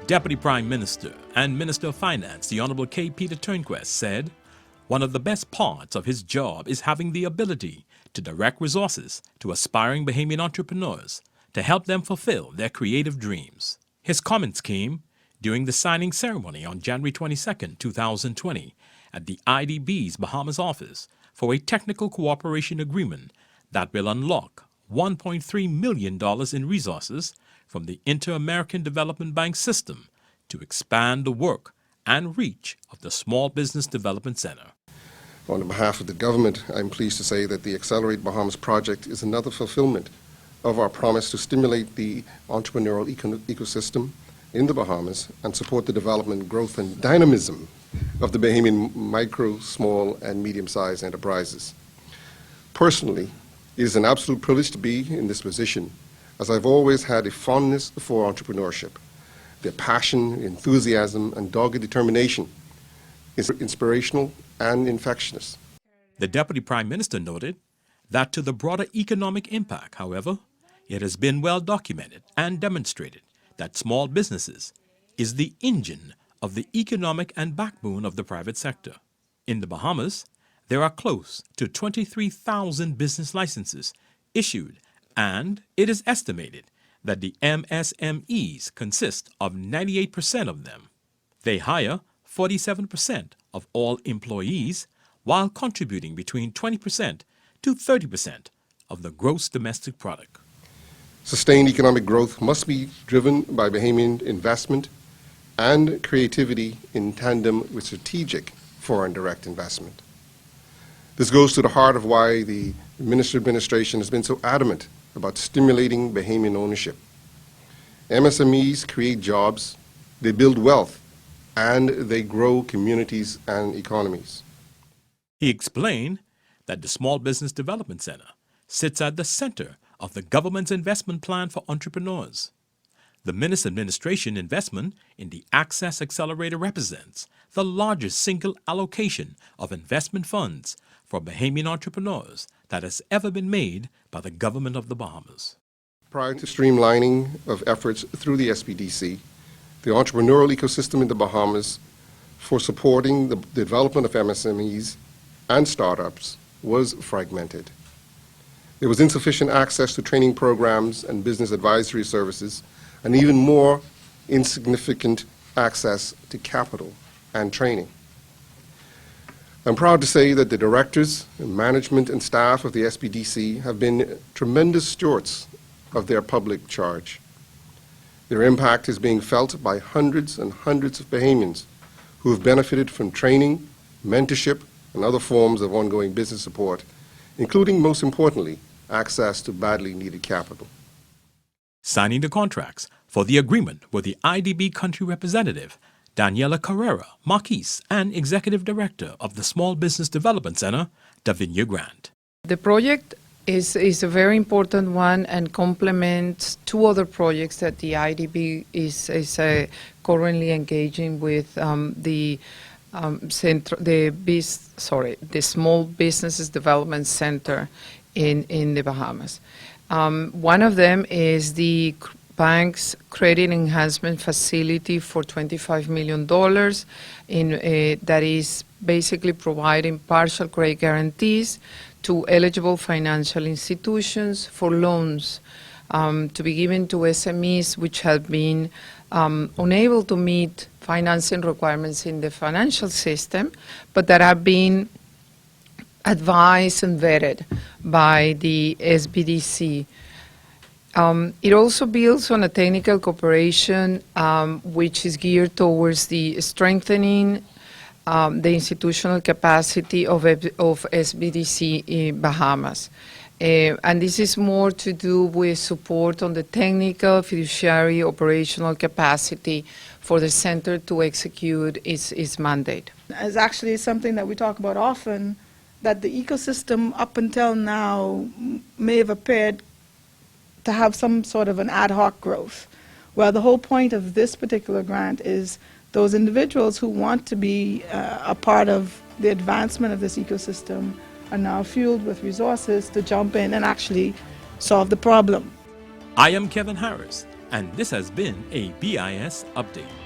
Deputy Prime Minister and Minister of Finance, the Honorable K. Peter Turnquest, said one of the best parts of his job is having the ability to direct resources to aspiring Bahamian entrepreneurs to help them fulfill their creative dreams. His comments came during the signing ceremony on January 22, 2020, at the IDB's Bahamas office for a technical cooperation agreement that will unlock $1.3 million in resources from the Inter-American Development Bank system to expand the work and reach of the Small Business Development Center. On behalf of the government, I'm pleased to say that the Accelerate Bahamas project is another fulfillment of our promise to stimulate the entrepreneurial ecosystem in the Bahamas and support the development, growth, and dynamism of the Bahamian micro, small, and medium-sized enterprises. Personally, it is an absolute privilege to be in this position, as I've always had a fondness for entrepreneurship. Their passion, enthusiasm, and dogged determination is inspirational and infectious. The Deputy Prime Minister noted that to the broader economic impact, however, it has been well documented and demonstrated that small businesses is the engine of the economic and backbone of the private sector. In the Bahamas, there are close to 23,000 business licenses issued, and it is estimated that the MSMEs consist of 98% of them. They hire 47% of all employees while contributing between 20% to 30% of the gross domestic product. Sustained economic growth must be driven by Bahamian investment and creativity in tandem with strategic foreign direct investment. This goes to the heart of why the Minister administration has been so adamant about stimulating Bahamian ownership. MSMEs create jobs, they build wealth, and they grow communities and economies. He explained that the Small Business Development Center sits at the center of the government's investment plan for entrepreneurs. The Minister administration investment in the Access Accelerator represents the largest single allocation of investment funds for Bahamian entrepreneurs that has ever been made by the government of the Bahamas. Prior to streamlining of efforts through the SBDC, the entrepreneurial ecosystem in the Bahamas for supporting the development of MSMEs and startups was fragmented. There was insufficient access to training programs and business advisory services, and even more insignificant access to capital and training. I'm proud to say that the directors, management, and staff of the SBDC have been tremendous stewards of their public charge. Their impact is being felt by hundreds and hundreds of Bahamians who have benefited from training, mentorship, and other forms of ongoing business support, including, most importantly, access to badly needed capital. Signing the contracts for the agreement were the IDB country representative, Daniela Carrera, Marquise, and Executive Director of the Small Business Development Center, Davinia Grant. The project is a very important one and complements two other projects that the IDB is currently engaging with the Small Businesses Development Center in the Bahamas. One of them is the bank's credit enhancement facility for $25 million that is basically providing partial credit guarantees to eligible financial institutions for loans to be given to SMEs which have been unable to meet financing requirements in the financial system, but that have been advised and vetted by the SBDC. It also builds on a technical cooperation which is geared towards the strengthening the institutional capacity of SBDC in Bahamas. And this is more to do with support on the technical, fiduciary, operational capacity for the center to execute its mandate. It's actually something that we talk about often, that the ecosystem up until now may have appeared to have some sort of an ad hoc growth. Well, the whole point of this particular grant is those individuals who want to be a part of the advancement of this ecosystem are now fueled with resources to jump in and actually solve the problem. I am Kevin Harris, And this has been a BIS update.